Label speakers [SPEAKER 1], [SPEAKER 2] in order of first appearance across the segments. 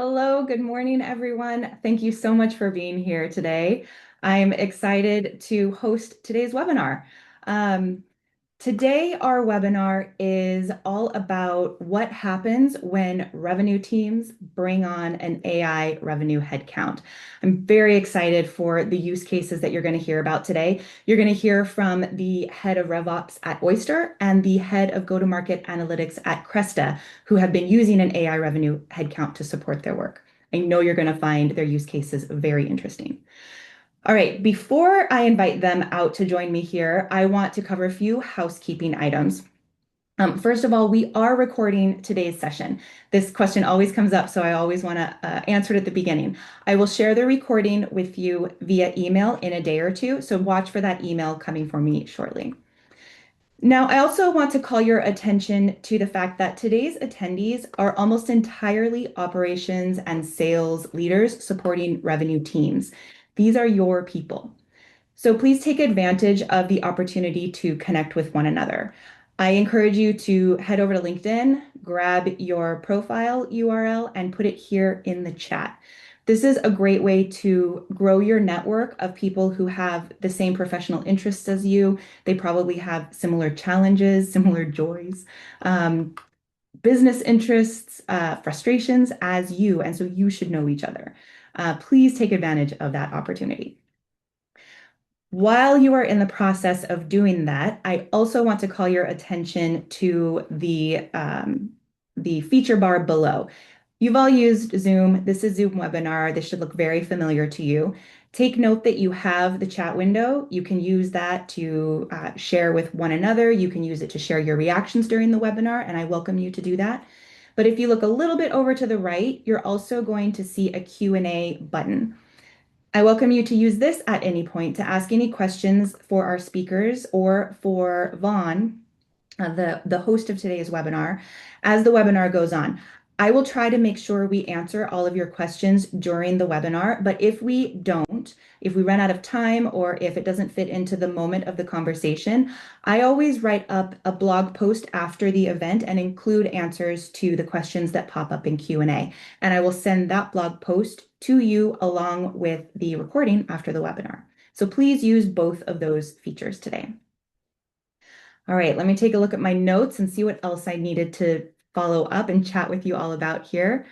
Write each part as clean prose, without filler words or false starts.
[SPEAKER 1] Hello, good morning, everyone. Thank you so much for being here today. I'm excited to host today's webinar. Um, Today, our webinar is all about what happens when revenue teams bring on an AI revenue headcount. I'm very excited for the use cases that you're going to hear about today. You're going to hear from the head of RevOps at Oyster and the head of go-to-market analytics at Cresta, who have been using an AI revenue headcount to support their work. I know you're going to find their use cases very interesting. All right, before I invite them out to join me here, I want to cover a few housekeeping items. First of all, we are recording today's session. This question always comes up, so I always want to answer it at the beginning. I will share the recording with you via email in a day or two, so watch for that email coming from me shortly. Now, I also want to call your attention to the fact that today's attendees are almost entirely operations and sales leaders supporting revenue teams. These are your people. So please take advantage of the opportunity to connect with one another. I encourage you to head over to LinkedIn, grab your profile URL, and put it here in the chat. This is a great way to grow your network of people who have the same professional interests as you. They probably have similar challenges, similar joys, um, business interests, frustrations as you, and so you should know each other. Please take advantage of that opportunity. While you are in the process of doing that, I also want to call your attention to the feature bar below. You've all used Zoom. This is Zoom webinar. This should look very familiar to you. Take note that you have the chat window. You can use that to share with one another. You can use it to share your reactions during the webinar, and I welcome you to do that. But if you look a little bit over to the right, you're also going to see a Q&A button. I welcome you to use this at any point to ask any questions for our speakers or for Vaughn, the host of today's webinar, as the webinar goes on. I will try to make sure we answer all of your questions during the webinar, but if we don't, if we run out of time or if it doesn't fit into the moment of the conversation, I always write up a blog post after the event and include answers to the questions that pop up in Q&A. And I will send that blog post to you along with the recording after the webinar. So please use both of those features today. All right, let me take a look at my notes and see what else I needed to follow up and chat with you all about here.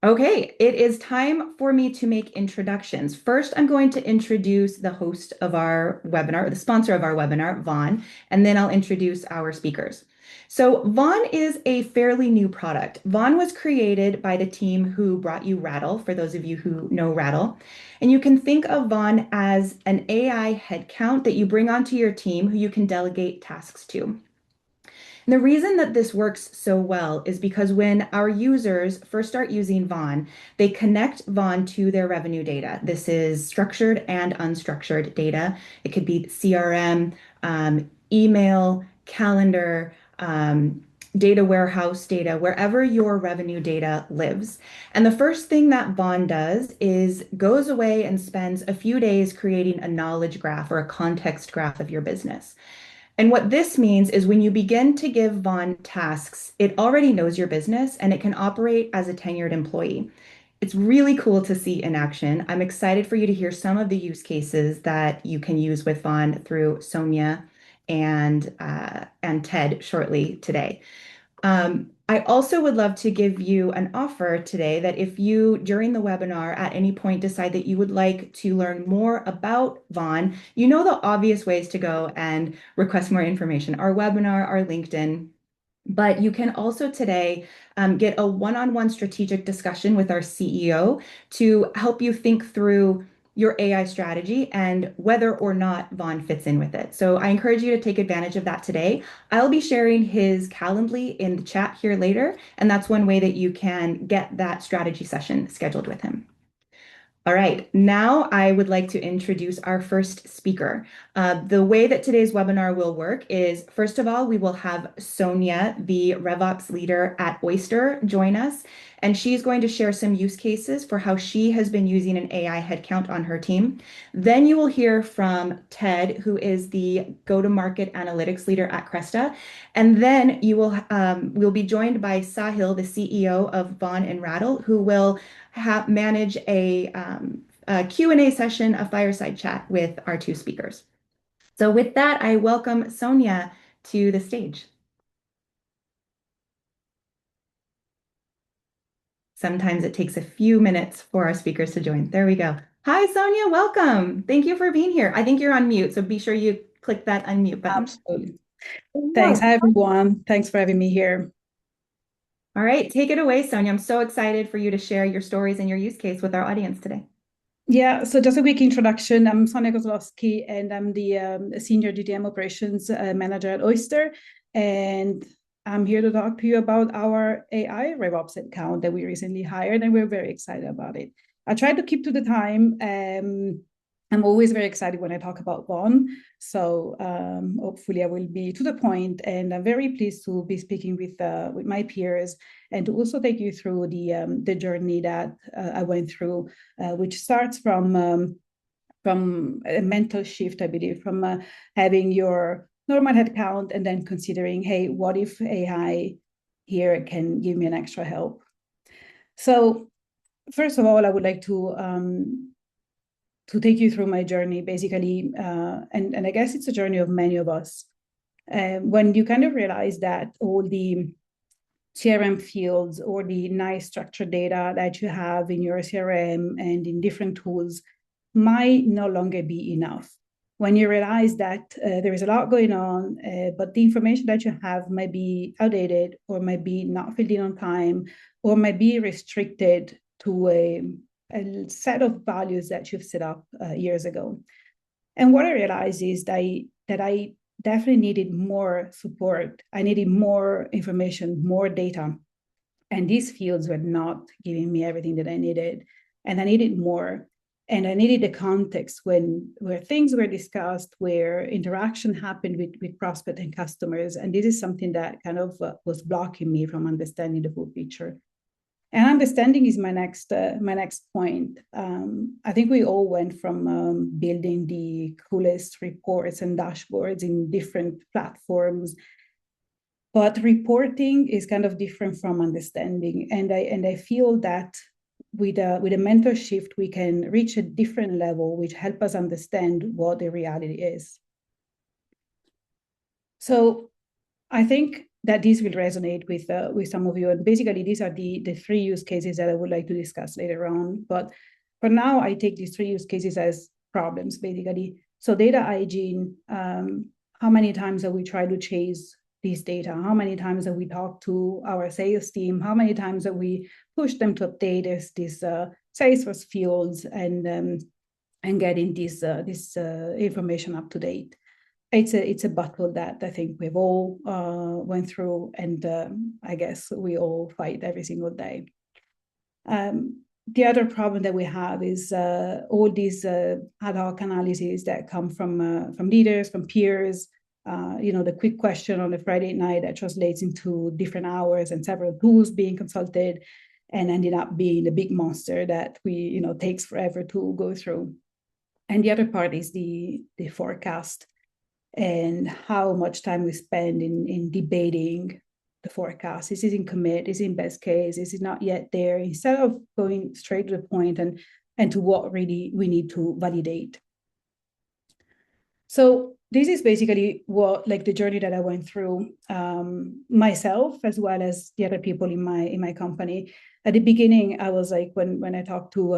[SPEAKER 1] Okay, it is time for me to make introductions. First, I'm going to introduce the host of our webinar, or the sponsor of our webinar, Vaughn, and then I'll introduce our speakers. So Vaughn is a fairly new product. Vaughn was created by the team who brought you Rattle, for those of you who know Rattle. And you can think of Vaughn as an AI headcount that you bring onto your team who you can delegate tasks to. And the reason that this works so well is because when our users first start using Vaughn, they connect Vaughn to their revenue data. This is structured and unstructured data. It could be CRM, email, calendar, data warehouse data, wherever your revenue data lives. And the first thing that Vaughn does is goes away and spends a few days creating a knowledge graph or a context graph of your business. And what this means is when you begin to give Vaughn tasks, it already knows your business and it can operate as a tenured employee. It's really cool to see in action. I'm excited for you to hear some of the use cases that you can use with Vaughn through Sonia and Ted shortly today. I also would love to give you an offer today that if you, during the webinar, at any point decide that you would like to learn more about Vaughn, you know the obvious ways to go and request more information, our webinar, our LinkedIn. But you can also today get a one-on-one strategic discussion with our CEO to help you think through your AI strategy and whether or not Vaughn fits in with it. So I encourage you to take advantage of that today. I'll be sharing his Calendly in the chat here later, and that's one way that you can get that strategy session scheduled with him. All right, now I would like to introduce our first speaker. The way that today's webinar will work is, first of all, we will have Sonia, the RevOps leader at Oyster, join us. and she's going to share some use cases for how she has been using an AI headcount on her team. Then you will hear from Ted, who is the go-to-market analytics leader at Cresta. And then we'll be joined by Sahil, the CEO of Vaughn and Rattle, who will manage a Q&A session, a fireside chat with our two speakers. So with that, I welcome Sonia to the stage. Sometimes it takes a few minutes for our speakers to join. There we go. Hi, Sonia, welcome. Thank you for being here. I think you're on mute, so be sure you click that unmute button.
[SPEAKER 2] Absolutely. Thanks. Hi, everyone. Thanks for having me here.
[SPEAKER 1] All right, take it away, Sonia. I'm so excited for you to share your stories and your use case with our audience today.
[SPEAKER 2] Yeah, so just a quick introduction. I'm Sonia Kozlowski, and I'm the Senior GTM Operations Manager at Oyster. And I'm here to talk to you about our AI RevOps account that we recently hired, and we're very excited about it. I try to keep to the time. I'm always very excited when I talk about Vaughn. So hopefully I will be to the point, and I'm very pleased to be speaking with my peers and to also take you through the journey that I went through, which starts from a mental shift, I believe, from having your normal headcount and then considering, hey, what if AI here can give me an extra help? So first of all, I would like to take you through my journey, basically, and I guess it's a journey of many of us. When you kind of realize that all the CRM fields or the nice structured data that you have in your CRM and in different tools might no longer be enough. When you realize that there is a lot going on, but the information that you have might be outdated or might be not filled in on time or might be restricted to a set of values that you've set up years ago. And what I realized is that I definitely needed more support. I needed more information, more data. And these fields were not giving me everything that I needed. And I needed more. And I needed the context where things were discussed, where interaction happened with prospects and customers. And this is something that kind of was blocking me from understanding the full picture. And understanding is my next point. I think we all went from building the coolest reports and dashboards in different platforms, but reporting is kind of different from understanding. And I feel that with a mental shift, we can reach a different level, which help us understand what the reality is. So I think that this will resonate with some of you. And basically, these are the three use cases that I would like to discuss later on. But for now, I take these three use cases as problems, basically. So data hygiene, how many times have we tried to chase these data? How many times have we talked to our sales team? How many times have we pushed them to update these Salesforce fields and getting this information up to date? It's a battle that I think we've all went through, and I guess we all fight every single day. The other problem that we have is all these ad hoc analyses that come from leaders, from peers. The quick question on a Friday night that translates into different hours and several tools being consulted, and ended up being the big monster that takes forever to go through. And the other part is the forecast, and how much time we spend in debating the forecast. Is it in commit? Is it in best case? Is it not yet there? Instead of going straight to the point and to what really we need to validate. So this is basically the journey that I went through myself, as well as the other people in my company. At the beginning, I was like, when I talked to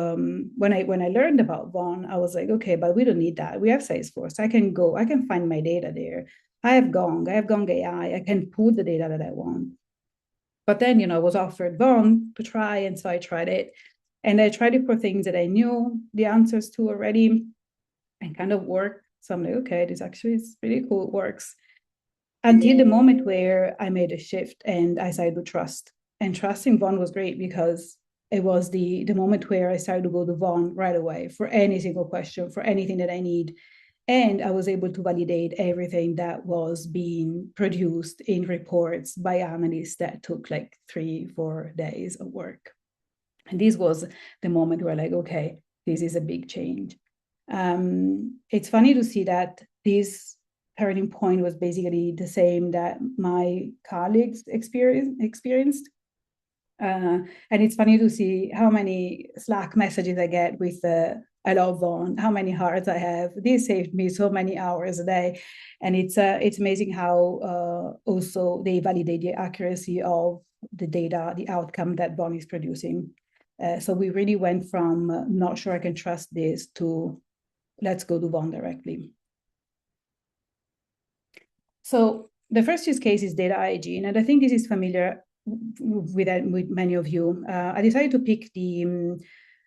[SPEAKER 2] when I learned about Vaughn, I was like, okay, but we don't need that. We have Salesforce. I can find my data there. I have Gong AI. I can pull the data that I want. But then, I was offered Vaughn to try, and so I tried it. And I tried it for things that I knew the answers to already, and kind of worked. So I'm like, okay, this actually is pretty cool. It works. Until the moment where I made a shift and I started to trust. And trusting Vaughn was great because it was the moment where I started to go to Vaughn right away for any single question, for anything that I need. And I was able to validate everything that was being produced in reports by analysts that took like 3-4 days of work. And this was the moment where like, okay, this is a big change. It's funny to see that this turning point was basically the same that my colleagues experienced. And it's funny to see how many Slack messages I get with I love Vaughn, how many hearts I have. This saved me so many hours a day. And it's amazing how also they validate the accuracy of the data, the outcome that Vaughn is producing. So we really went from not sure I can trust this to let's go to Vaughn directly. So the first use case is data hygiene, and I think this is familiar with many of you. I decided to pick the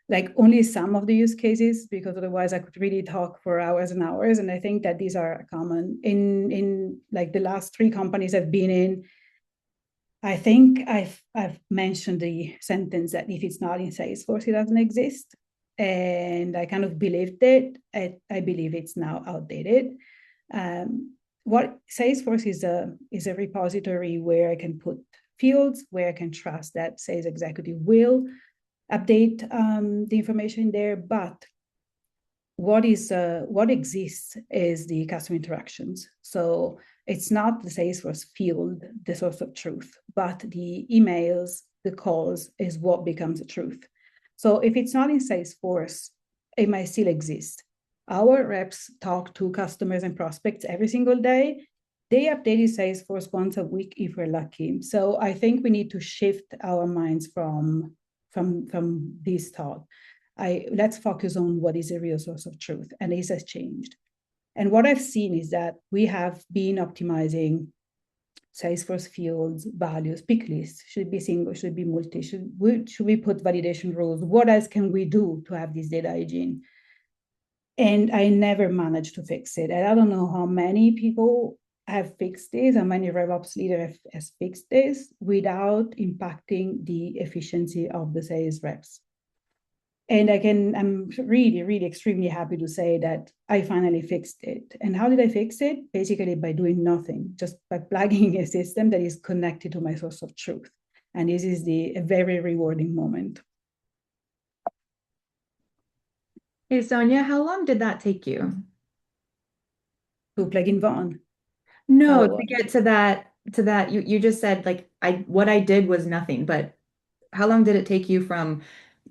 [SPEAKER 2] like only some of the use cases because otherwise I could really talk for hours and hours. And I think that these are common in like the last 3 companies I've been in. I think I've mentioned the sentence that if it's not in Salesforce, it doesn't exist. And I kind of believed it. I believe it's now outdated. What Salesforce is a repository where I can put fields, where I can trust that sales executive will update the information there. But what exists is the customer interactions. So it's not the Salesforce field, the source of truth, but the emails, the calls is what becomes the truth. So if it's not in Salesforce, it might still exist. Our reps talk to customers and prospects every single day. They update Salesforce once a week if we're lucky. So I think we need to shift our minds from this thought. Let's focus on what is a real source of truth, and this has changed. And what I've seen is that we have been optimizing Salesforce fields, values, pick lists. Should it be single? Should it be multi? Should we put validation rules? What else can we do to have this data hygiene? And I never managed to fix it. And I don't know how many people have fixed this, how many RevOps leaders has fixed this without impacting the efficiency of the sales reps. And I'm really, really extremely happy to say that I finally fixed it. And how did I fix it? Basically by doing nothing, just by plugging a system that is connected to my source of truth. And this is a very rewarding moment.
[SPEAKER 1] Hey, Sonia, how long did that take you?
[SPEAKER 2] To plug in Vaughn.
[SPEAKER 1] No, to get to that, you just said like what I did was nothing, but how long did it take you from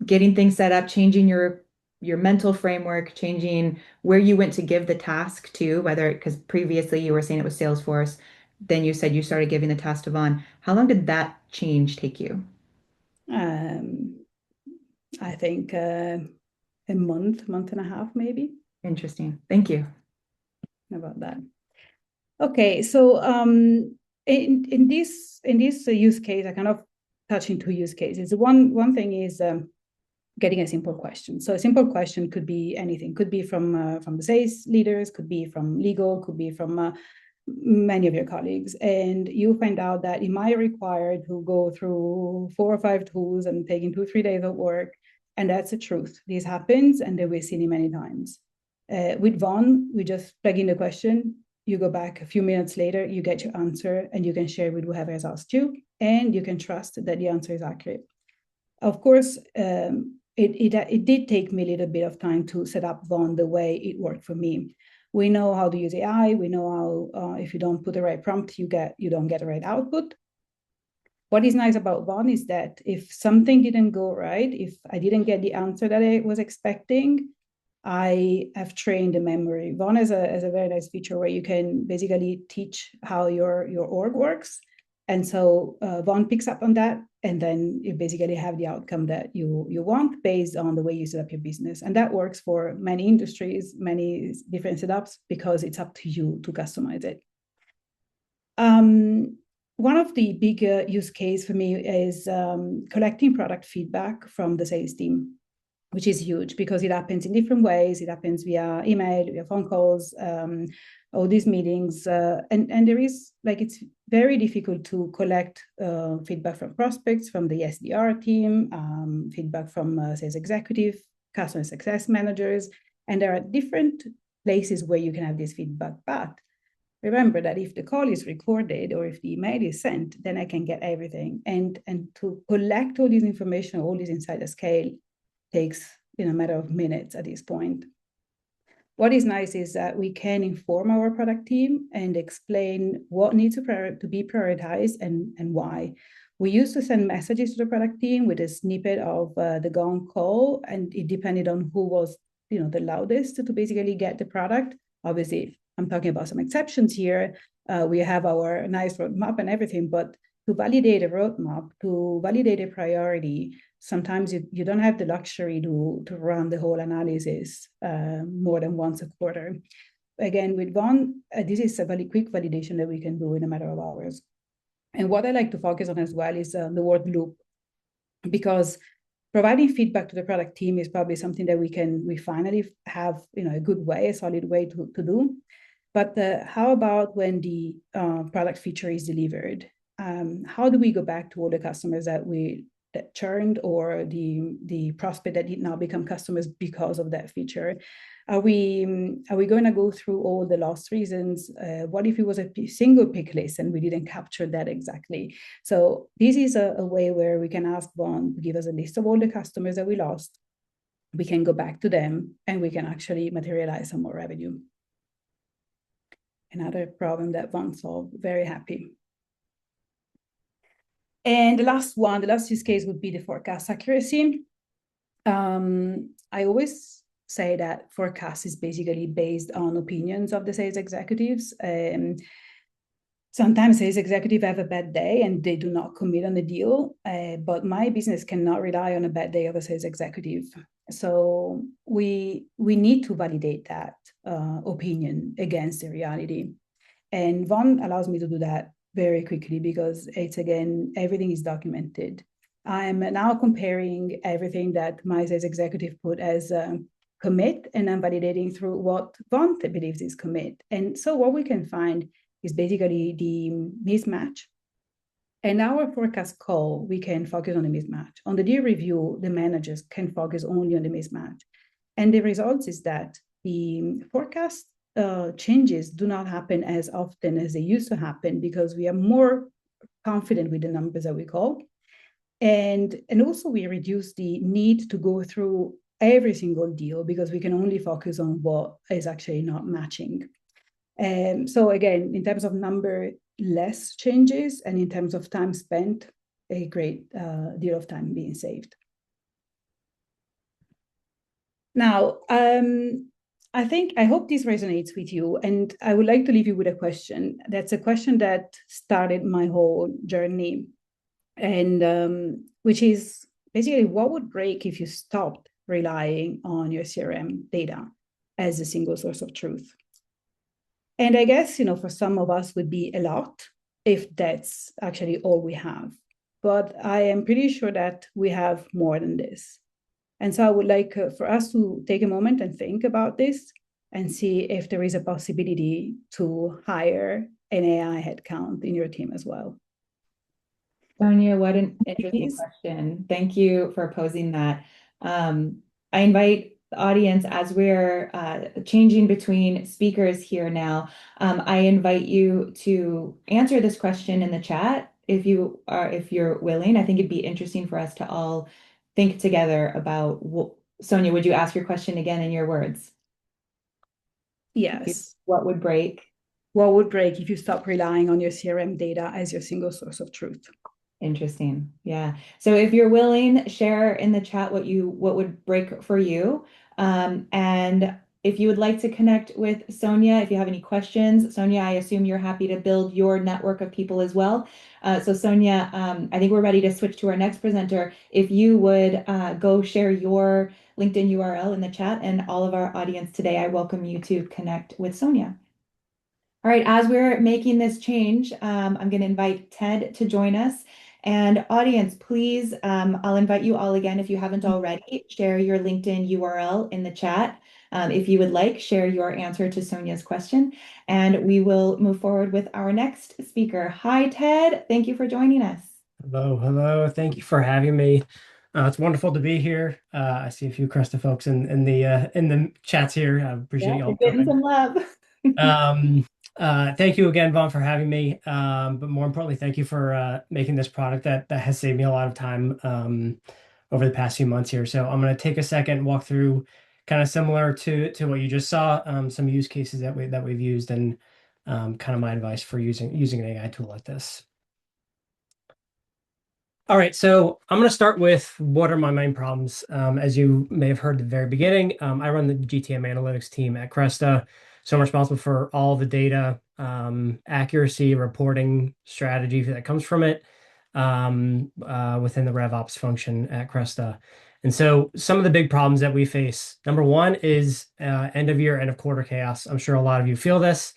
[SPEAKER 1] getting things set up, changing your mental framework, changing where you went to give the task to, whether because previously you were saying it was Salesforce, then you said you started giving the task to Vaughn. How long did that change take you?
[SPEAKER 2] I think a month and a half, maybe.
[SPEAKER 1] Interesting. Thank you.
[SPEAKER 2] About that. Okay, so in this use case, I kind of touch into use cases. One thing is getting a simple question. So a simple question could be anything. Could be from the sales leaders, could be from legal, could be from many of your colleagues, and you find out that it might require to go through 4 or 5 tools and taking 2-3 days of work, and that's the truth. This happens, and we've seen it many times. With Vaughn, we just plug in the question. You go back a few minutes later, you get your answer, and you can share with whoever has asked you, and you can trust that the answer is accurate. Of course, it did take me a little bit of time to set up Vaughn the way it worked for me. We know how to use AI. We know how if you don't put the right prompt, you don't get the right output. What is nice about Vaughn is that if something didn't go right, if I didn't get the answer that I was expecting, I have trained the memory. Vaughn has a very nice feature where you can basically teach how your org works. And so Vaughn picks up on that, and then you basically have the outcome that you want based on the way you set up your business. And that works for many industries, many different setups, because it's up to you to customize it. One of the bigger use case for me is collecting product feedback from the sales team, which is huge because it happens in different ways. It happens via email, via phone calls, all these meetings. And there is, like, it's very difficult to collect feedback from prospects, from the SDR team, feedback from sales executive, customer success managers. And there are different places where you can have this feedback. But remember that if the call is recorded or if the email is sent, then I can get everything. And to collect all this information, all this insider scale takes a matter of minutes at this point. What is nice is that we can inform our product team and explain what needs to be prioritized and why. We used to send messages to the product team with a snippet of the gone call, and it depended on who was the loudest to basically get the product. Obviously, I'm talking about some exceptions here. We have our nice roadmap and everything, but to validate a roadmap, to validate a priority, sometimes you don't have the luxury to run the whole analysis more than once a quarter. Again, with Vaughn, this is a very quick validation that we can do in a matter of hours. And what I like to focus on as well is the word loop, because providing feedback to the product team is probably something that we finally have a good way, a solid way to do. But how about when the product feature is delivered? How do we go back to all the customers that churned, or the prospect that did not become customers because of that feature? Are we going to go through all the lost reasons? What if it was a single pick list and we didn't capture that exactly? So this is a way where we can ask Vaughn to give us a list of all the customers that we lost. We can go back to them and we can actually materialize some more revenue. Another problem that Vaughn solved, very happy. And the last use case would be the forecast accuracy. I always say that forecast is basically based on opinions of the sales executives. Sometimes sales executives have a bad day and they do not commit on the deal, but my business cannot rely on a bad day of a sales executive. So we need to validate that opinion against the reality. And Vaughn allows me to do that very quickly because it's, again, everything is documented. I'm now comparing everything that my sales executive put as commit, and I'm validating through what Vaughn believes is commit. And so what we can find is basically the mismatch. And our forecast call, we can focus on the mismatch. On the deal review, the managers can focus only on the mismatch. And the results is that the forecast changes do not happen as often as they used to happen because we are more confident with the numbers that we call. And also we reduce the need to go through every single deal because we can only focus on what is actually not matching. So again, in terms of number, less changes, and in terms of time spent, a great deal of time being saved. Now, I hope this resonates with you, and I would like to leave you with a question. That's a question that started my whole journey, and which is basically, what would break if you stopped relying on your CRM data as a single source of truth? And I guess, for some of us would be a lot if that's actually all we have. But I am pretty sure that we have more than this. And so I would like for us to take a moment and think about this and see if there is a possibility to hire an AI headcount in your team as well.
[SPEAKER 1] Sonia, what an interesting question. Thank you for posing that. I invite the audience, as we're changing between speakers here now, I invite you to answer this question in the chat if you're willing. I think it'd be interesting for us to all think together about Sonia, would you ask your question again in your words?
[SPEAKER 2] Yes.
[SPEAKER 1] What would break?
[SPEAKER 2] What would break if you stop relying on your CRM data as your single source of truth?
[SPEAKER 1] Interesting. Yeah. So if you're willing, share in the chat what would break for you. And if you would like to connect with Sonia, if you have any questions, Sonia, I assume you're happy to build your network of people as well. So Sonia, I think we're ready to switch to our next presenter. If you would go share your LinkedIn URL in the chat, and all of our audience today, I welcome you to connect with Sonia. All right, as we're making this change, I'm going to invite Ted to join us. And audience, please, I'll invite you all again, if you haven't already, share your LinkedIn URL in the chat. If you would like, share your answer to Sonia's question, and we will move forward with our next speaker. Hi, Ted. Thank you for joining us.
[SPEAKER 3] Hello. Thank you for having me. It's wonderful to be here. I see a few Cresta folks in the chats here. I appreciate
[SPEAKER 1] Yeah, you're
[SPEAKER 3] y'all
[SPEAKER 1] getting
[SPEAKER 3] coming.
[SPEAKER 1] some love.
[SPEAKER 3] Um, Thank you again, Vaughn, for having me. But more importantly, thank you for making this product that has saved me a lot of time over the past few months here. So I'm going to take a second and walk through kind of similar to what you just saw, some use cases that we've used and kind of my advice for using an AI tool like this. All right, so I'm going to start with what are my main problems. As you may have heard at the very beginning, I run the GTM Analytics team at Cresta, so I'm responsible for all the data, accuracy, reporting, strategy that comes from it within the RevOps function at Cresta. And so some of the big problems that we face, number one is end of year, end of quarter chaos. I'm sure a lot of you feel this.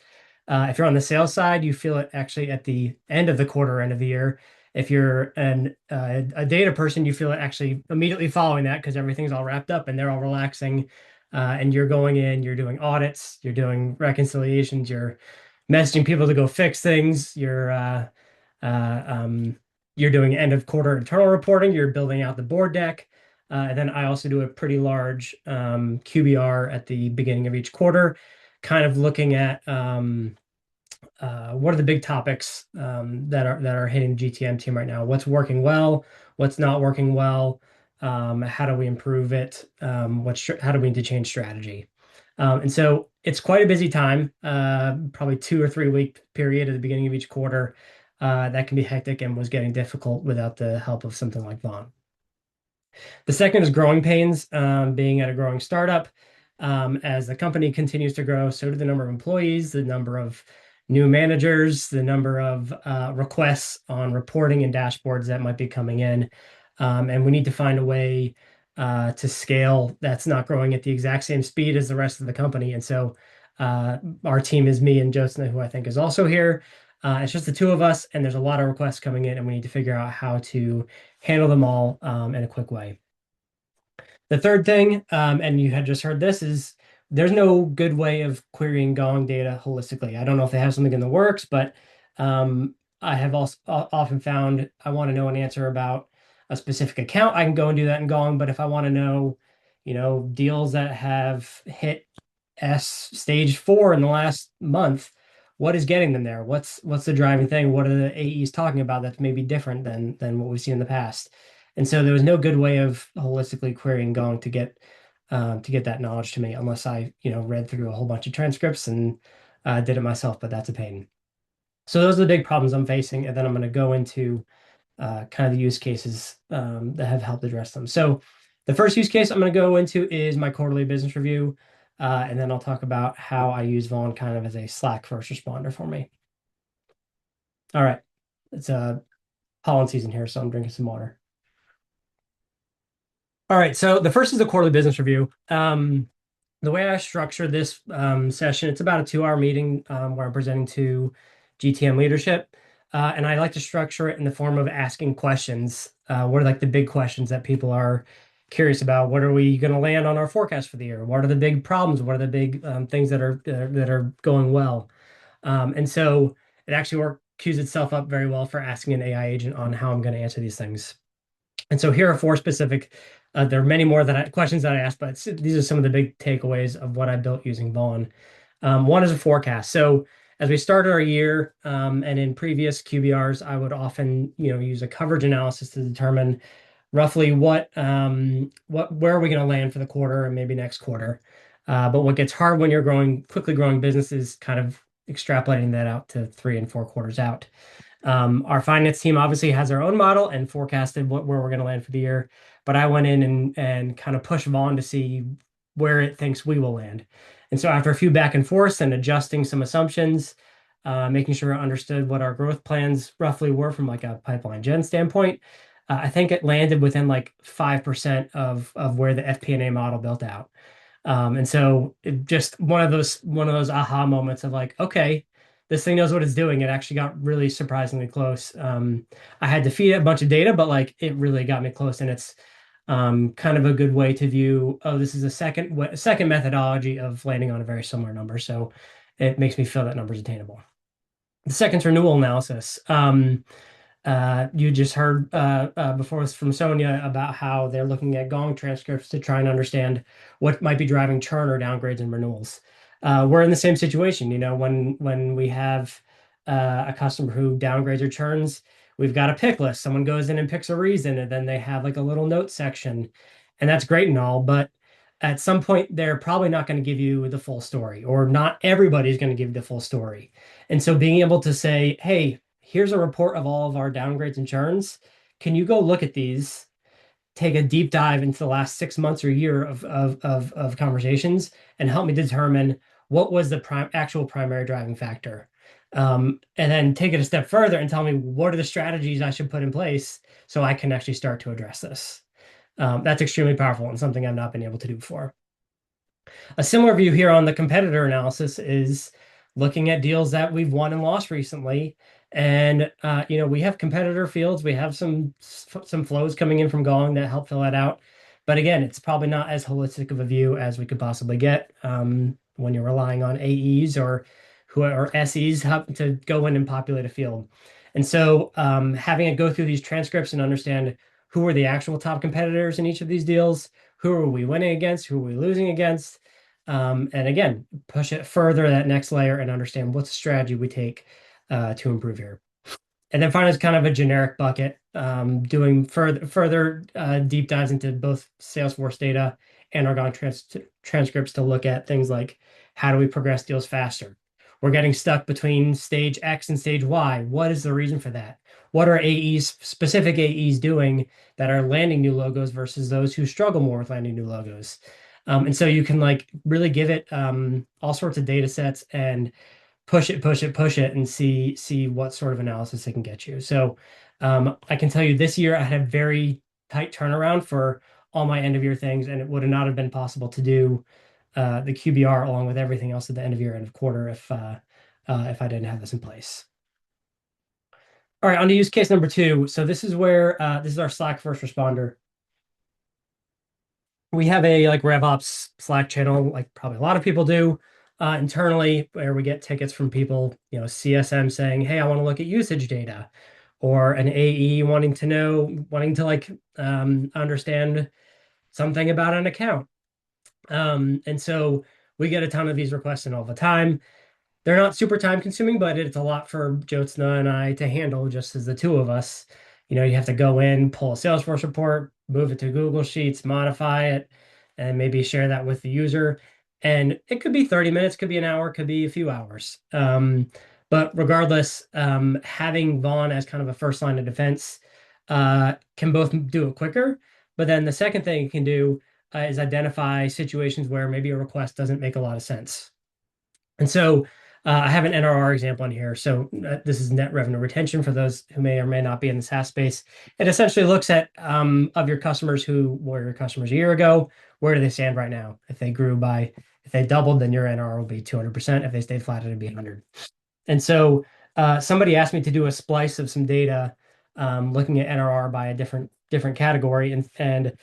[SPEAKER 3] If you're on the sales side, you feel it actually at the end of the quarter, end of the year. If you're a data person, you feel it actually immediately following that because everything's all wrapped up and they're all relaxing. And you're going in, you're doing audits, you're doing reconciliations, you're messaging people to go fix things, uh, um, you're doing end of quarter internal reporting, you're building out the board deck. And then I also do a pretty large QBR at the beginning of each quarter, kind of looking at what are the big topics that are hitting the GTM team right now? What's working well? What's not working well? How do we improve it? How do we need to change strategy? And so it's quite a busy time, probably 2 or 3 week period at the beginning of each quarter. That can be hectic and was getting difficult without the help of something like Vaughn. The second is growing pains, being at a growing startup. As the company continues to grow, so do the number of employees, the number of new managers, the number of requests on reporting and dashboards that might be coming in. And we need to find a way to scale that's not growing at the exact same speed as the rest of the company. And so our team is me and Josna, who I think is also here. It's just the two of us, and there's a lot of requests coming in, and we need to figure out how to handle them all in a quick way. The third thing, and you had just heard this, is there's no good way of querying Gong data holistically. I don't know if they have something in the works, but I have also often found I want to know an answer about a specific account. I can go and do that in Gong, but if I want to know, deals that have hit S stage 4 in the last month, what is getting them there? What's the driving thing? What are the AEs talking about that's maybe different than what we've seen in the past? And so there was no good way of holistically querying Gong to get that knowledge to me unless I, read through a whole bunch of transcripts and did it myself, but that's a pain. So those are the big problems I'm facing, and then I'm going to go into kind of the use cases that have helped address them. So the first use case I'm going to go into is my quarterly business review, and then I'll talk about how I use Vaughn kind of as a Slack first responder for me. All right, it's pollen season here, so I'm drinking some water. All right, so the first is the quarterly business review. The way I structure this session, it's about a 2-hour meeting where I'm presenting to GTM leadership. And I like to structure it in the form of asking questions. What are like the big questions that people are curious about? What are we going to land on our forecast for the year? What are the big problems? What are the big things that are going well? And so it actually queues itself up very well for asking an AI agent on how I'm going to answer these things. And so here are 4 specific. There are many more questions that I asked, but these are some of the big takeaways of what I built using Vaughn. One is a forecast. So as we started our year, and in previous QBRs, I would often, use a coverage analysis to determine roughly where are we going to land for the quarter and maybe next quarter. But what gets hard when you're quickly growing business is kind of extrapolating that out to 3 and 4 quarters out. Our finance team obviously has their own model and forecasted where we're going to land for the year, but I went in and kind of pushed Vaughn to see where it thinks we will land. And so after a few back and forths and adjusting some assumptions, making sure I understood what our growth plans roughly were from like a pipeline gen standpoint, I think it landed within like 5% of where the FP&A model built out. And so just one of those aha moments of like, okay, this thing knows what it's doing. It actually got really surprisingly close. I had to feed it a bunch of data, but like it really got me close. And it's kind of a good way to view, oh, this is a second methodology of landing on a very similar number. So it makes me feel that number is attainable. The second's renewal analysis. You just heard before us from Sonia about how they're looking at Gong transcripts to try and understand what might be driving churn or downgrades and renewals. We're in the same situation, when we have a customer who downgrades or churns, we've got a pick list. Someone goes in and picks a reason, and then they have like a little note section, and that's great and all, but at some point they're probably not going to give you the full story, or not everybody's going to give you the full story. And so being able to say, hey, here's a report of all of our downgrades and churns. Can you go look at these, take a deep dive into the last 6 months or year of conversations, and help me determine what was the actual primary driving factor? And then take it a step further and tell me what are the strategies I should put in place so I can actually start to address this. That's extremely powerful and something I've not been able to do before. A similar view here on the competitor analysis is looking at deals that we've won and lost recently. And we have competitor fields. We have some flows coming in from Gong that help fill that out. But again, it's probably not as holistic of a view as we could possibly get when you're relying on AEs or SEs to go in and populate a field. And so having it go through these transcripts and understand who are the actual top competitors in each of these deals, who are we winning against, who are we losing against, and again, push it further that next layer and understand what's the strategy we take to improve here. And then finally, it's kind of a generic bucket, doing further deep dives into both Salesforce data and Argonne transcripts to look at things like how do we progress deals faster? We're getting stuck between stage X and stage Y. What is the reason for that? What are specific AEs doing that are landing new logos versus those who struggle more with landing new logos? And so you can like really give it all sorts of data sets and push it, and see what sort of analysis it can get you. So I can tell you this year I had a very tight turnaround for all my end of year things, and it would not have been possible to do the QBR along with everything else at the end of year, end of quarter if I didn't have this in place. All right, on to use case number 2. So this is where this is our Slack first responder. We have a like RevOps Slack channel, like probably a lot of people do internally, where we get tickets from people, CSM saying, hey, I want to look at usage data, or an AE wanting to like understand something about an account. And so we get a ton of these requests in all the time. They're not super time consuming, but it's a lot for Jyotsna and I to handle just as the two of us. You have to go in, pull a Salesforce report, move it to Google Sheets, modify it, and maybe share that with the user. And it could be 30 minutes, could be an hour, could be a few hours. But regardless, having Vaughn as kind of a first line of defense can both do it quicker. But then the second thing it can do is identify situations where maybe a request doesn't make a lot of sense. And so I have an NRR example in here. So this is net revenue retention for those who may or may not be in the SaaS space. It essentially looks at of your customers who were your customers a year ago, where do they stand right now? If they doubled, then your NRR will be 200%. If they stayed flat, it'd be 100. And so somebody asked me to do a splice of some data, looking at NRR by a different category, and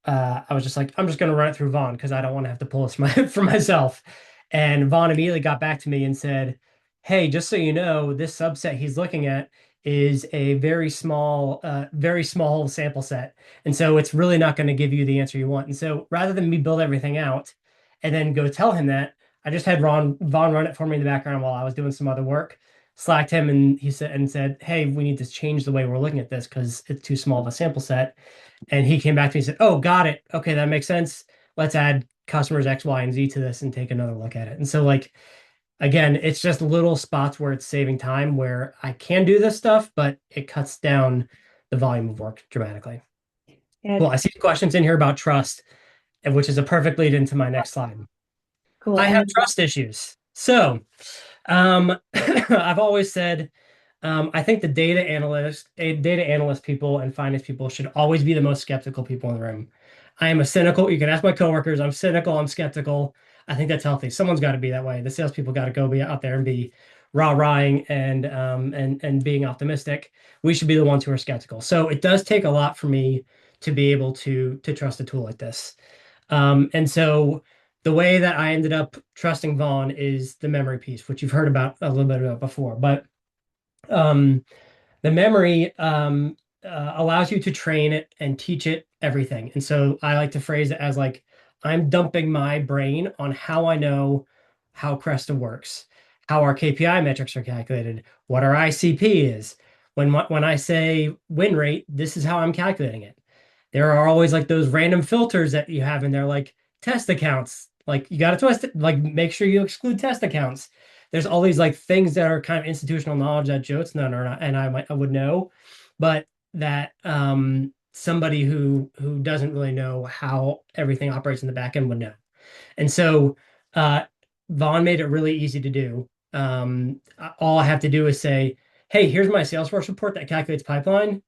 [SPEAKER 3] I was just like, I'm just going to run it through Vaughn because I don't want to have to pull this for myself. And Vaughn immediately got back to me and said, hey, just so you know, this subset he's looking at is a very small sample set. And so it's really not going to give you the answer you want. And so rather than me build everything out and then go tell him that, I just had Vaughn run it for me in the background while I was doing some other work, Slacked him, and he said, hey, we need to change the way we're looking at this because it's too small of a sample set. And he came back to me and said, oh, got it. Okay, that makes sense. Let's add customers X, Y, and Z to this and take another look at it. And so like, again, it's just little spots where it's saving time where I can do this stuff, but it cuts down the volume of work dramatically.
[SPEAKER 2] Yeah.
[SPEAKER 3] Well, I see questions in here about trust, which is a perfect lead into my next slide.
[SPEAKER 1] Cool.
[SPEAKER 3] I have trust issues. So I've always said, I think the data analyst people and finance people should always be the most skeptical people in the room. I am you can ask my coworkers, I'm cynical, I'm skeptical. I think that's healthy. Someone's got to be that way. The salespeople got to go be out there and be rah-rahing and being optimistic. We should be the ones who are skeptical. So it does take a lot for me to be able to trust a tool like this. And so the way that I ended up trusting Vaughn is the memory piece, which you've heard about a little bit about before. But The memory allows you to train it and teach it everything. And so I like to phrase it as like, I'm dumping my brain on how I know how Cresta works, how our KPI metrics are calculated, what our ICP is. When I say win rate, this is how I'm calculating it. There are always like those random filters that you have in there, like test accounts. Like you got to twist it, like make sure you exclude test accounts. There's all these like things that are kind of institutional knowledge that Joe's none or not, and I would know, but that somebody who doesn't really know how everything operates in the back end would know. And so uh, Vaughn made it really easy to do. All I have to do is say, hey, here's my Salesforce report that calculates pipeline.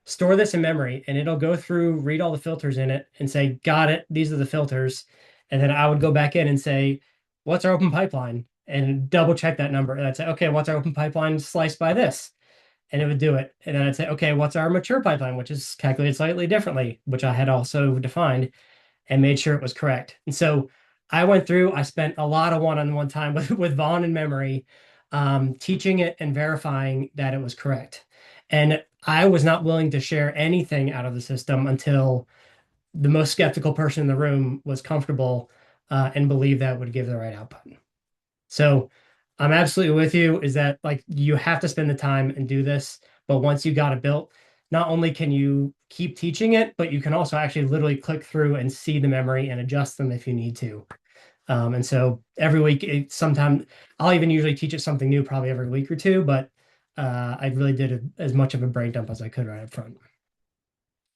[SPEAKER 3] Store this in memory, and it'll go through, read all the filters in it, and say, got it, these are the filters. And then I would go back in and say, what's our open pipeline? And double check that number. And I'd say, okay, what's our open pipeline sliced by this? And it would do it. And then I'd say, okay, what's our mature pipeline, which is calculated slightly differently, which I had also defined and made sure it was correct. And so I went through, I spent a lot of one-on-one time with Vaughn in memory, teaching it and verifying that it was correct. And I was not willing to share anything out of the system until the most skeptical person in the room was comfortable and believed that would give the right output. So I'm absolutely with you, is that like you have to spend the time and do this, but once you got it built, not only can you keep teaching it, but you can also actually literally click through and see the memory and adjust them if you need to. And so every week, sometimes I'll even usually teach it something new, probably every week or two, but I really did as much of a brain dump as I could right up front.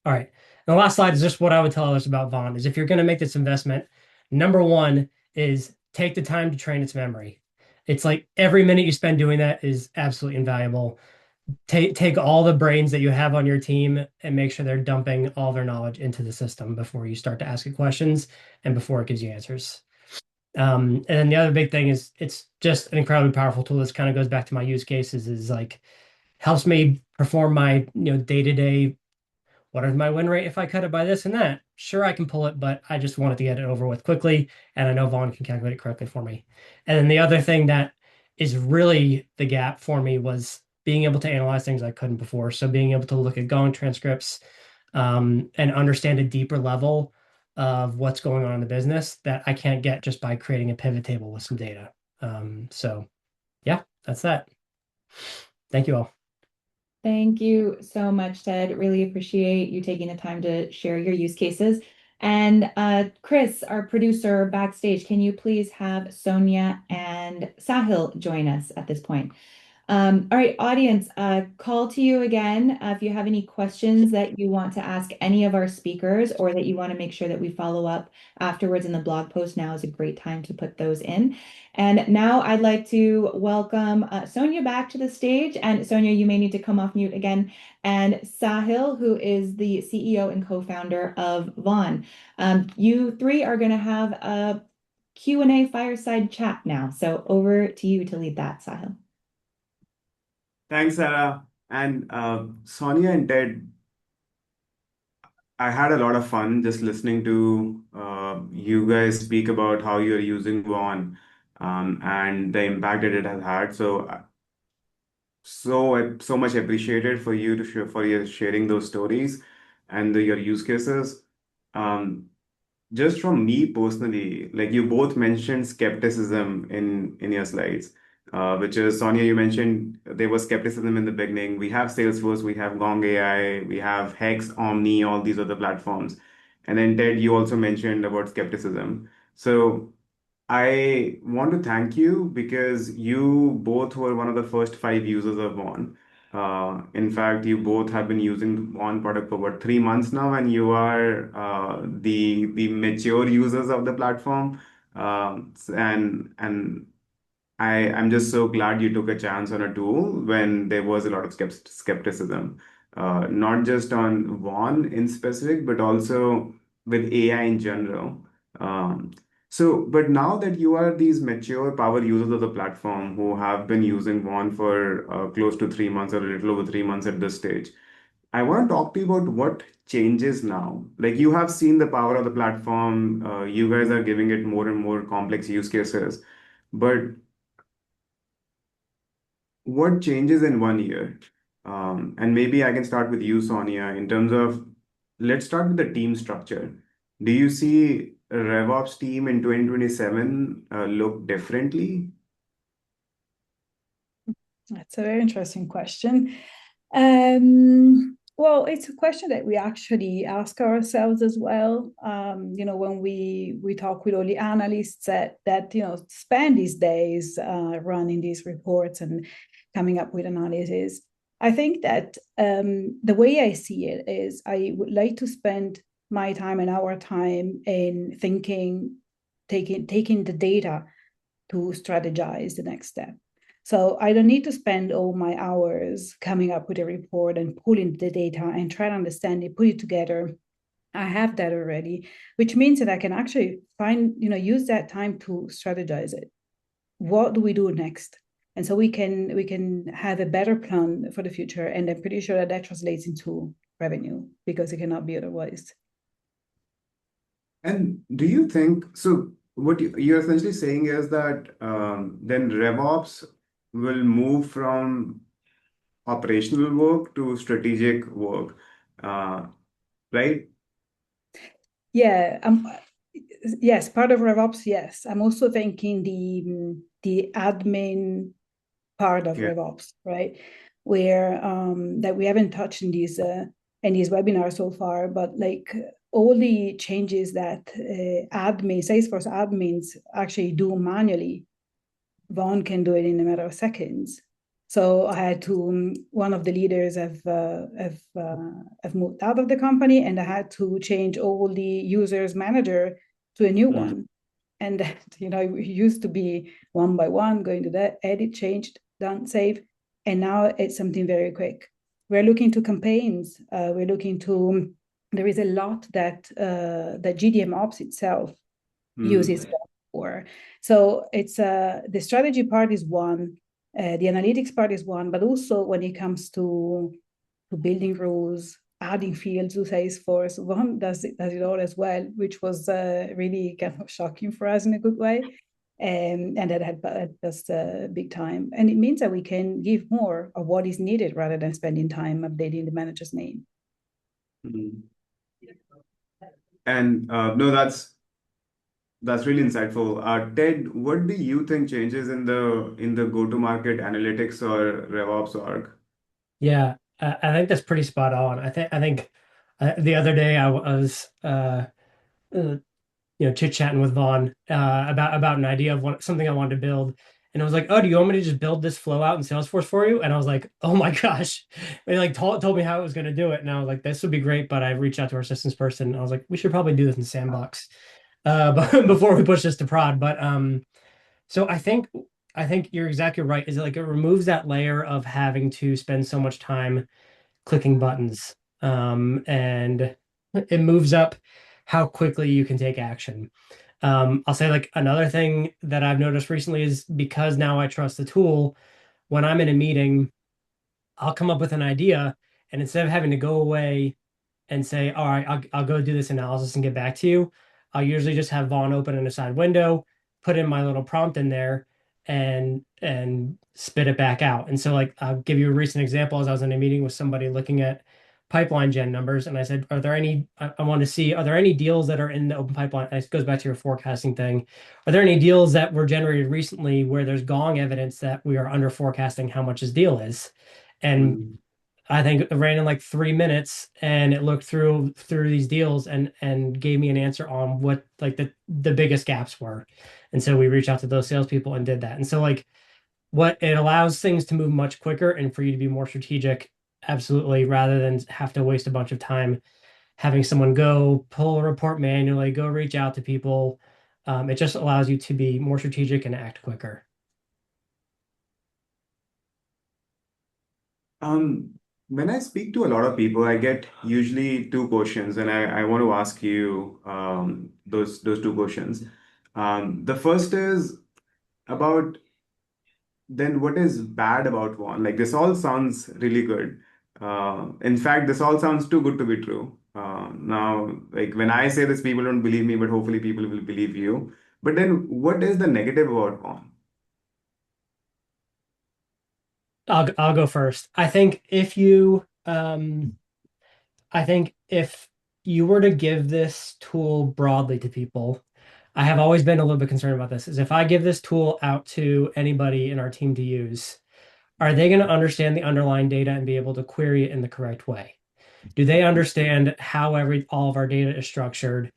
[SPEAKER 3] All right. And the last slide is just what I would tell others about Vaughn is if you're going to make this investment, number one is take the time to train its memory. It's like every minute you spend doing that is absolutely invaluable. Take all the brains that you have on your team and make sure they're dumping all their knowledge into the system before you start to ask it questions and before it gives you answers. And then the other big thing is it's just an incredibly powerful tool. This kind of goes back to my use cases is like helps me perform my day-to-day, what is my win rate if I cut it by this and that? Sure, I can pull it, but I just wanted to get it over with quickly, and I know Vaughn can calculate it correctly for me. And then the other thing that is really the gap for me was being able to analyze things I couldn't before. So being able to look at Gong transcripts and understand a deeper level of what's going on in the business that I can't get just by creating a pivot table with some data. So yeah, that's that. Thank you all.
[SPEAKER 1] Thank you so much, Ted. Really appreciate you taking the time to share your use cases. And Chris, our producer backstage, can you please have Sonia and Sahil join us at this point? All right, audience, call to you again. If you have any questions that you want to ask any of our speakers or that you want to make sure that we follow up afterwards in the blog post, now is a great time to put those in. And now I'd like to welcome Sonia back to the stage. And Sonia, you may need to come off mute again. And Sahil, who is the CEO and co-founder of Vaughn. You three are going to have a Q&A fireside chat now. So over to you to lead that, Sahil.
[SPEAKER 4] Thanks, Sarah. And Sonia and Ted, I had a lot of fun just listening to you guys speak about how you're using Vaughn and the impact that it has had. So much appreciated for you to share for your sharing those stories and your use cases. Um, just from me personally, like you both mentioned skepticism in your slides, which is Sonia, you mentioned there was skepticism in the beginning. We have Salesforce, we have Gong AI, we have Hex, Omni, all these other platforms. And then Ted, you also mentioned about skepticism. So I want to thank you because you both were one of the first 5 users of Vaughn. In fact, you both have been using Vaughn product for about 3 months now, and you are the mature users of the platform. And I'm just so glad you took a chance on a tool when there was a lot of skepticism, not just on Vaughn in specific, but also with AI in general. Um, but now that you are these mature power users of the platform who have been using Vaughn for close to 3 months or a little over 3 months at this stage, I want to talk to you about what changes now. Like you have seen the power of the platform, you guys are giving it more and more complex use cases. But what changes in 1 year? And maybe I can start with you, Sonia, in terms of let's start with the team structure. Do you see a RevOps team in 2027 look differently?
[SPEAKER 2] That's a very interesting question. Well, it's a question that we actually ask ourselves as well. When we talk with all the analysts that spend these days running these reports and coming up with analysis. I think that the way I see it is I would like to spend my time and our time in thinking, taking the data to strategize the next step. So I don't need to spend all my hours coming up with a report and pulling the data and try to understand it, put it together. I have that already, which means that I can actually use that time to strategize it. What do we do next? And so we can have a better plan for the future. And I'm pretty sure that translates into revenue because it cannot be otherwise.
[SPEAKER 4] And do you think so? What you're essentially saying is that then RevOps will move from operational work to strategic work, uh, right?
[SPEAKER 2] Yeah, yes, part of RevOps, yes. I'm also thinking the admin part of
[SPEAKER 4] Yeah.
[SPEAKER 2] RevOps, right? Where that we haven't touched in these webinars so far, but like all the changes that Salesforce admins actually do manually, Vaughn can do it in a matter of seconds. So I had to. One of the leaders have moved out of the company, and I had to change all the users manager to a new one. And that, it used to be one by one, going to that, edit, changed, done, save. And now it's something very quick. We're looking to campaigns. There is a lot that GTM Ops itself uses for. So it's the strategy part is one, the analytics part is one, but also when it comes to building rules, adding fields to Salesforce, one does it all as well, which was really kind of shocking for us in a good way. And that had us big time. And it means that we can give more of what is needed rather than spending time updating the manager's name.
[SPEAKER 4] And no, that's really insightful. Ted, what do you think changes in the go-to-market analytics or RevOps org?
[SPEAKER 3] Yeah, I think that's pretty spot on. I think the other day I was chit-chatting with Vaughn about an idea of something I wanted to build. And I was like, oh, do you want me to just build this flow out in Salesforce for you? And I was like, oh my gosh. They like told me how I was going to do it. And I was like, this would be great. But I reached out to our systems person. And I was like, we should probably do this in Sandbox before we push this to prod. But so I think you're exactly right. Is it like it removes that layer of having to spend so much time clicking buttons. And it moves up how quickly you can take action. I'll say like another thing that I've noticed recently is because now I trust the tool, when I'm in a meeting, I'll come up with an idea, and instead of having to go away and say, all right, I'll go do this analysis and get back to you, I'll usually just have Vaughn open in a side window, put in my little prompt in there, and spit it back out. And so like I'll give you a recent example. As I was in a meeting with somebody looking at pipeline gen numbers, and I said, are there any, I want to see, are there any deals that are in the open pipeline? And it goes back to your forecasting thing. Are there any deals that were generated recently where there's gong evidence that we are under forecasting how much this deal is? And I think it ran in like 3 minutes, and it looked through these deals and gave me an answer on what like the biggest gaps were. And so we reached out to those salespeople and did that. And so like what it allows things to move much quicker and for you to be more strategic, absolutely, rather than have to waste a bunch of time having someone go pull a report manually, go reach out to people. It just allows you to be more strategic and act quicker.
[SPEAKER 4] When I speak to a lot of people, I get usually two questions, and I want to ask you those two questions. The first is about then what is bad about one? Like this all sounds really good. In fact, this all sounds too good to be true. Now, like when I say this, people don't believe me, but hopefully people will believe you. But then what is the negative about one?
[SPEAKER 3] I'll go first. I think if you were to give this tool broadly to people, I have always been a little bit concerned about this, is if I give this tool out to anybody in our team to use, are they going to understand the underlying data and be able to query it in the correct way? Do they understand how all of our data is structured,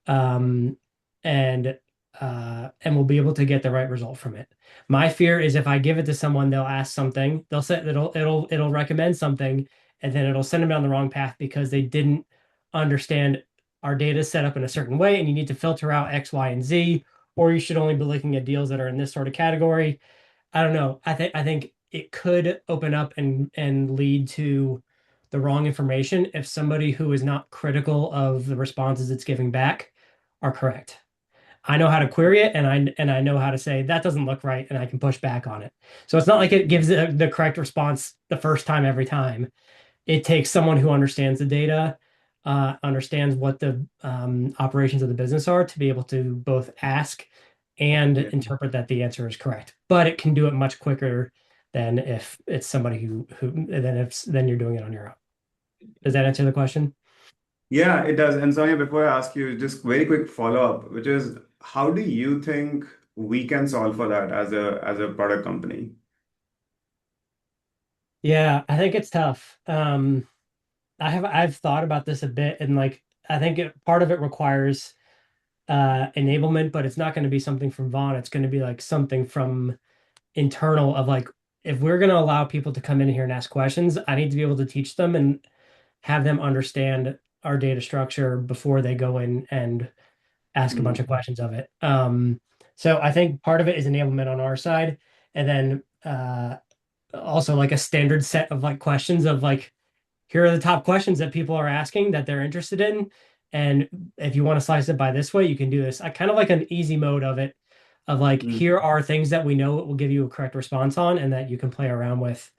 [SPEAKER 3] um, and and will be able to get the right result from it? My fear is if I give it to someone, they'll ask something, they'll say it'll recommend something, and then it'll send them down the wrong path because they didn't understand our data is set up in a certain way, and you need to filter out X, Y, and Z, or you should only be looking at deals that are in this sort of category. I don't know. I think it could open up and lead to the wrong information if somebody who is not critical of the responses it's giving back are correct. I know how to query it, and I know how to say that doesn't look right, and I can push back on it. So it's not like it gives the correct response the first time every time. It takes someone who understands the data, understands what the operations of the business are, to be able to both ask and
[SPEAKER 4] Yeah.
[SPEAKER 3] interpret that the answer is correct. But it can do it much quicker than if it's somebody then you're doing it on your own. Does that answer the question?
[SPEAKER 4] Yeah, it does. And Sonia, before I ask you, just very quick follow-up, which is how do you think we can solve for that as a product company?
[SPEAKER 3] Yeah, I think it's tough. I've thought about this a bit, and like I think part of it requires enablement, but it's not going to be something from Vaughn. It's going to be like something from internal of like, if we're going to allow people to come in here and ask questions, I need to be able to teach them and have them understand our data structure before they go in and ask a bunch of
[SPEAKER 4] Mm,
[SPEAKER 3] questions of it. So I think part of it is enablement on our side, and then also like a standard set of like questions of like, here are the top questions that people are asking that they're interested in. And if you want to slice it by this way, you can do this. I kind of like an easy mode of it, of like,
[SPEAKER 4] mm.
[SPEAKER 3] here are things that we know it will give you a correct response on and that you can play around with.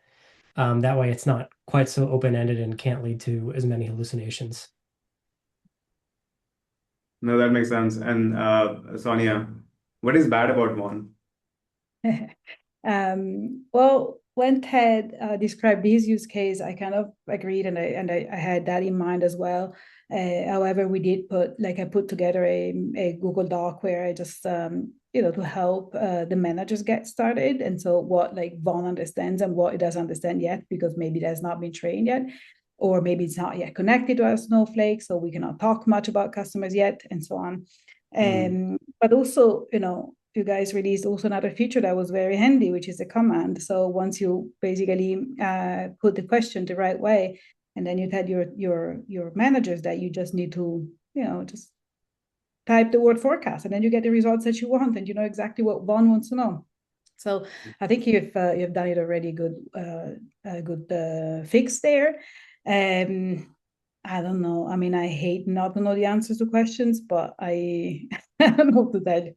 [SPEAKER 3] That way it's not quite so open-ended and can't lead to as many hallucinations.
[SPEAKER 4] No, that makes sense. And Sonia, what is bad about one?
[SPEAKER 2] Well, when Ted described his use case, I kind of agreed, and I had that in mind as well. However, we did I put together a Google Doc where I just to help the managers get started, and so what like Vaughn understands and what it doesn't understand yet because maybe it has not been trained yet, or maybe it's not yet connected to our Snowflake, so we cannot talk much about customers yet, and so on.
[SPEAKER 4] Mm,
[SPEAKER 2] But also, you guys released also another feature that was very handy, which is a command. So once you basically put the question the right way, and then you tell your managers that you just need to, just type the word forecast, and then you get the results that you want, and you know exactly what Vaughn wants to know. So I think you've done it already good, a good fix there. I don't know. I mean, I hate not to know the answers to questions, but I I don't know what to tell you.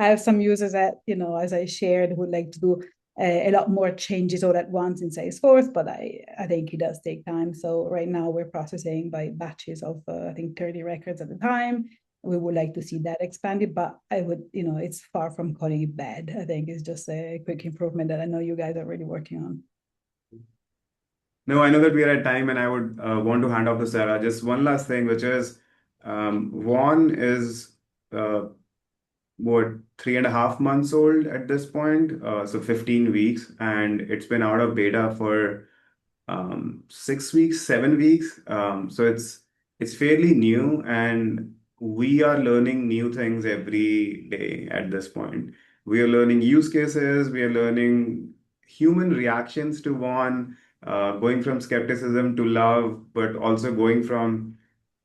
[SPEAKER 2] I have some users that, as I shared, would like to do a lot more changes all at once in Salesforce, but I think it does take time. So right now we're processing by batches of, I think, 30 records at a time. We would like to see that expanded, but I would, it's far from calling it bad. I think it's just a quick improvement that I know you guys are really working on.
[SPEAKER 4] No, I know that we are at time, and I would want to hand off to Sarah. Just one last thing, which is Vaughn is uh, what, 3.5 months old at this point, so 15 weeks, and it's been out of beta for 6 weeks, 7 weeks. So it's fairly new, and we are learning new things every day at this point. We are learning use cases, we are learning human reactions to one, going from skepticism to love, but also going from,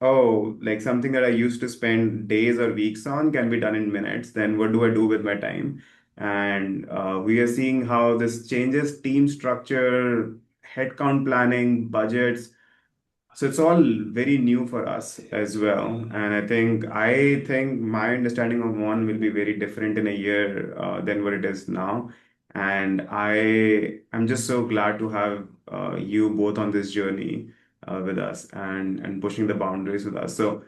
[SPEAKER 4] oh, like something that I used to spend days or weeks on can be done in minutes. Then what do I do with my time? And we are seeing how this changes team structure, headcount planning, budgets. So it's all very new for us as well. And I think my understanding of one will be very different in a year than what it is now. And I'm just so glad to have you both on this journey with us and pushing the boundaries with us. So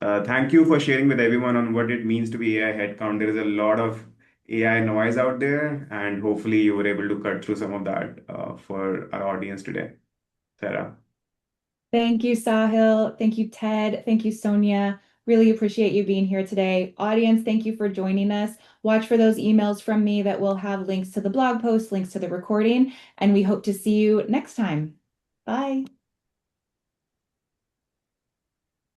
[SPEAKER 4] thank you for sharing with everyone on what it means to be a headcount. There is a lot of AI noise out there, and hopefully you were able to cut through some of that for our audience today. Sarah.
[SPEAKER 1] Thank you, Sahil. Thank you, Ted. Thank you, Sonia. Really appreciate you being here today. Audience, thank you for joining us. Watch for those emails from me that will have links to the blog post, links to the recording, and we hope to see you next time. Bye.